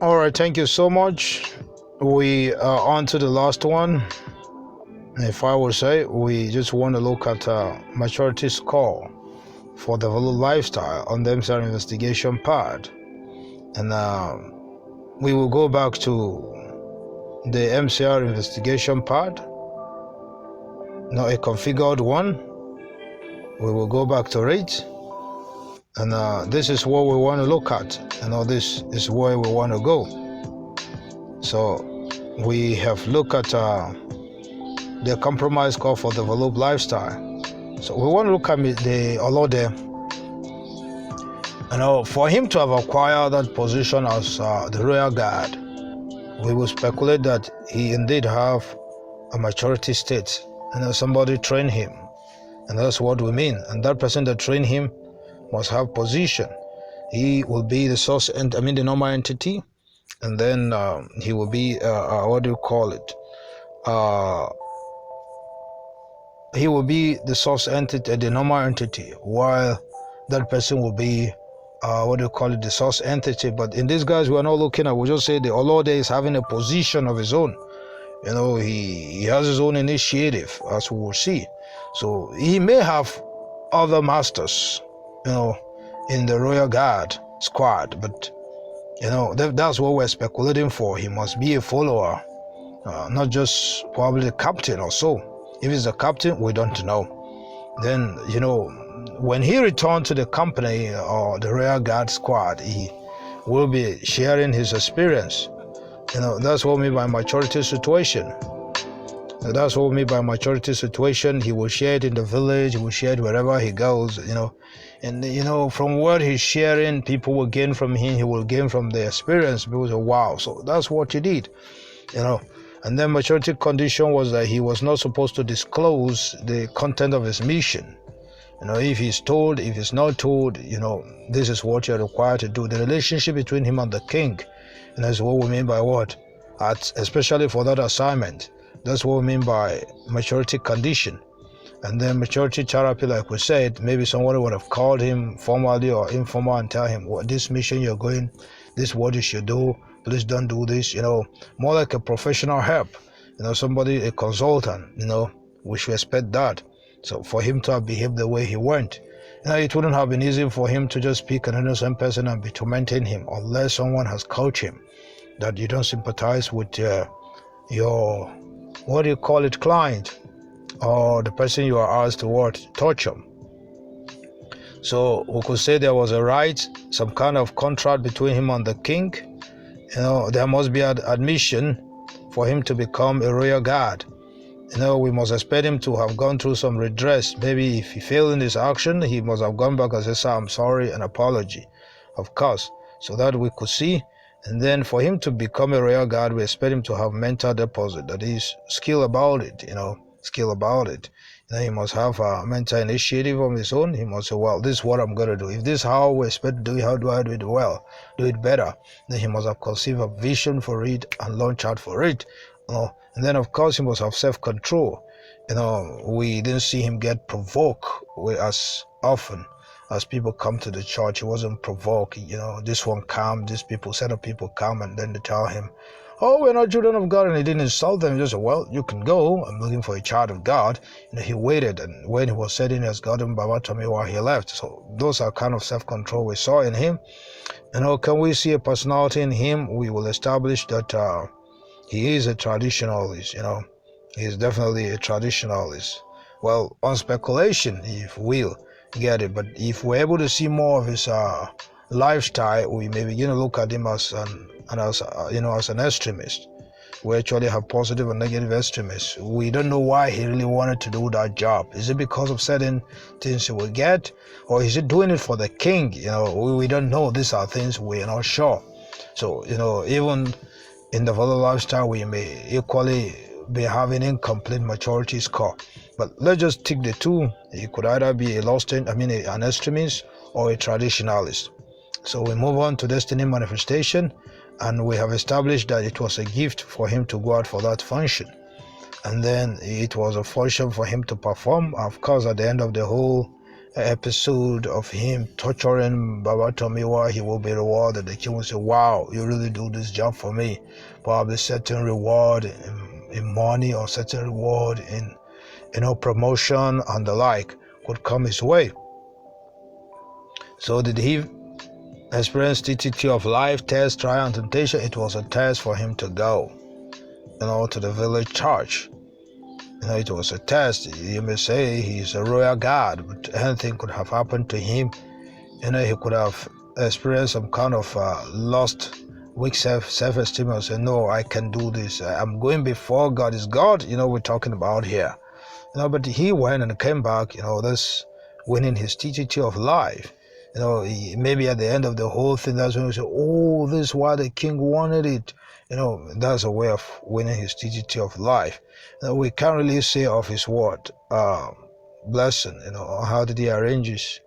All right, thank you so much. We are on to the last one. If I would say, we just want to look at maturity score for the value lifestyle on the MCR investigation part. And we will go back to the MCR investigation part, not a configured one. We will go back to it. And this is what we want to look at. This is where we want to go. So we have looked at the compromise call for the developed lifestyle. So we want to look at the Olode. For him to have acquired that position as the royal guard, we will speculate that he indeed have a maturity state. Somebody trained him, and that's what we mean. And that person that trained him must have position. He will be the source, and the normal entity, and then he will be what do you call it? He will be the source entity, the normal entity, while that person will be the source entity. But in these guys, we're not looking at, we just say the Olode is having a position of his own. He has his own initiative, as we will see. So he may have other masters, in the royal guard squad, but that's what we're speculating for. He must be a follower, not just probably the captain or so. If he's the captain, we don't know. Then, when he returned to the company or the royal guard squad, he will be sharing his experience. That's what we mean by maturity situation. That's what we mean by maturity situation. He will share it in the village, he will share it wherever he goes, And, from what he's sharing, people will gain from him, he will gain from the experience. People say, wow, so that's what he did, And then maturity condition was that he was not supposed to disclose the content of his mission. If he's told, if he's not told, this is what you're required to do. The relationship between him and the king, and that's what we mean by what? Especially for that assignment. That's what we mean by maturity condition. And then maturity therapy, like we said, maybe somebody would have called him formally or informal and tell him, what this mission you're going, this is what you should do, please don't do this, more like a professional help, somebody, a consultant, we should expect that. So for him to have behaved the way he went, it wouldn't have been easy for him to just pick an innocent person and be tormenting him, unless someone has coached him that you don't sympathize with your, client, or the person you are asked to torture. So we could say there was a right, some kind of contract between him and the king. There must be an admission for him to become a royal guard. We must expect him to have gone through some redress. Maybe if he failed in his action, he must have gone back and said, sir, I'm sorry, an apology, of course, so that we could see. And then for him to become a royal guard, we expect him to have mental deposit, that is, skill about it, He must have a mental initiative of his own. He must say, well, this is what I'm going to do. If this is how we expect to do it, how do I do it well, do it better? Then he must have conceived a vision for it and launch out for it. And then, of course, he must have self-control. We didn't see him get provoked as often as people come to the church. He wasn't provoked. This one come, these people, set of people come, and then they tell him, oh, we're not children of God, and he didn't insult them. He just said, well, you can go. I'm looking for a child of God. He waited, and when he was setting his garden, Baba told me why he left. So those are kind of self-control we saw in him. Can we see a personality in him? We will establish that he is a traditionalist. He is definitely a traditionalist. Well, on speculation, if we'll get it, but if we're able to see more of his lifestyle, we may begin to look at him as an extremist. We actually have positive and negative extremists. We don't know why he really wanted to do that job. Is it because of certain things he will get, or is he doing it for the king? We don't know. These are things we're not sure. So even in the value lifestyle, we may equally be having incomplete maturity score. But let's just take the two. He could either be an extremist or a traditionalist. So we move on to destiny manifestation, and we have established that it was a gift for him to go out for that function. And then it was a function for him to perform. Of course, at the end of the whole episode of him torturing Baba Tomiwa, he will be rewarded. The king will say, wow, you really do this job for me. Probably certain reward in money or certain reward in promotion and the like could come his way. So did he experience TTT of life, test, trial, and temptation? It was a test for him to go, to the village church. It was a test. You may say he's a royal god, but anything could have happened to him. He could have experienced some kind of lost, weak self-esteem and say, no, I can do this. I'm going before God is God, we're talking about here. But he went and came back, this winning his TTT of life. Maybe at the end of the whole thing, that's when we say, oh, this is why the king wanted it. That's a way of winning his TTT of life. We can't really say of his word, blessing, how did he arrange his,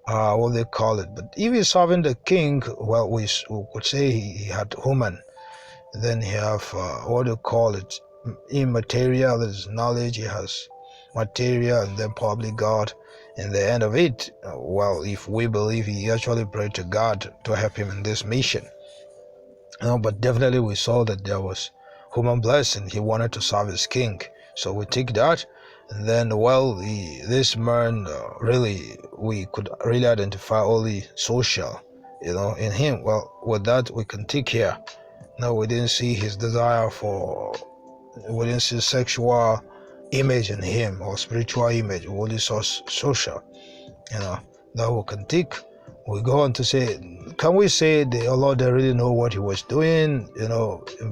what they call it. But if he's serving the king, well, we could say he had human. Then he have, what do you call it, immaterial, there's knowledge, he has material, and then probably God. In the end of it, well, if we believe he actually prayed to God to help him in this mission. But definitely we saw that there was human blessing. He wanted to serve his king. So we take that. And then, well, this man, really, we could really identify only social, in him. Well, with that, we can take here. No, we didn't see his desire we didn't see sexual image in him or spiritual image. We only saw social, that we can take. We go on to say, can we say the Olode really know what he was doing?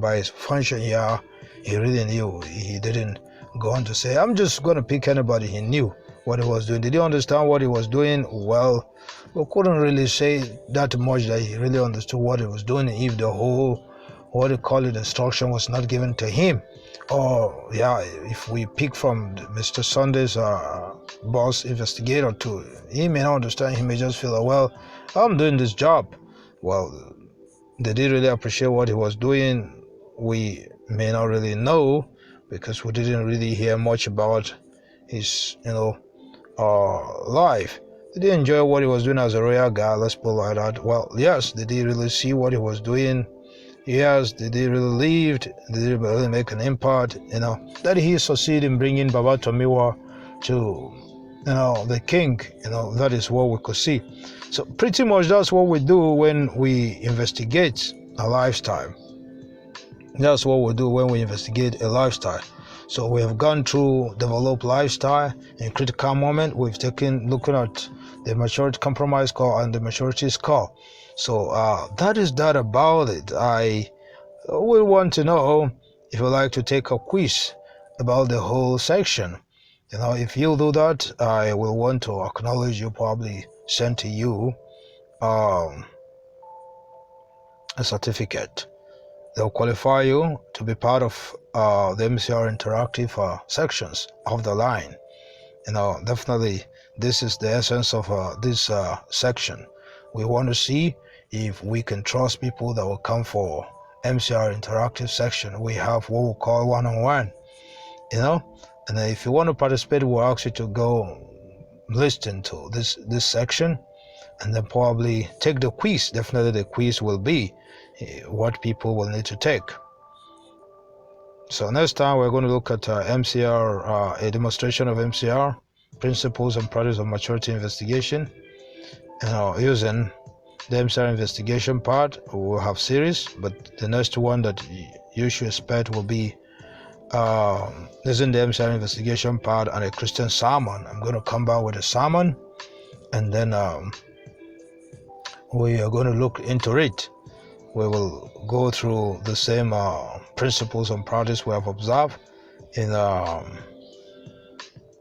By his function here, he really knew. He didn't go on to say, I'm just going to pick anybody. He knew what he was doing. Did he understand what he was doing? Well, we couldn't really say that much that he really understood what he was doing if the whole, what you call it, instruction was not given to him. Or, if we pick from Mr. Sunday's boss investigator too, he may not understand. He may just feel, well, I'm doing this job. Well, did he really appreciate what he was doing? We may not really know, because we didn't really hear much about his, life. Did he enjoy what he was doing as a royal guy? Let's put it like that. Well, yes. Did he really see what he was doing? Yes. Did he really live? Did he really make an impact? That he succeeded in bringing Baba Tomiwa to, the king. That is what we could see. So pretty much that's what we do when we investigate a lifestyle. That's what we do when we investigate a lifestyle. So we have gone through developed lifestyle in critical moment. We've looking at the maturity compromise score and the maturity score. So that is that about it. I will want to know if you'd like to take a quiz about the whole section. If you do that, I will want to acknowledge you, probably send to you a certificate. They'll qualify you to be part of the MCR interactive sections of the line. Definitely this is the essence of this section. We want to see if we can trust people that will come for MCR interactive section. We have what we call one-on-one, and if you want to participate, we'll ask you to go listen to this section and then probably take the quiz. Definitely the quiz will be what people will need to take. So next time we're going to look at MCR, a demonstration of MCR, principles and practice of maturity investigation, using the MCR investigation part. We'll have series, but the next one that you should expect will be using the MCR investigation part and a Christian sermon. I'm going to come back with a sermon, and then we are going to look into it. We will go through the same principles and practice we have observed in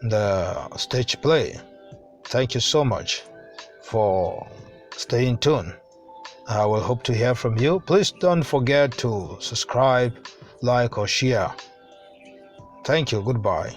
the stage play. Thank you so much for staying tuned. I will hope to hear from you. Please don't forget to subscribe, like, or share. Thank you. Goodbye.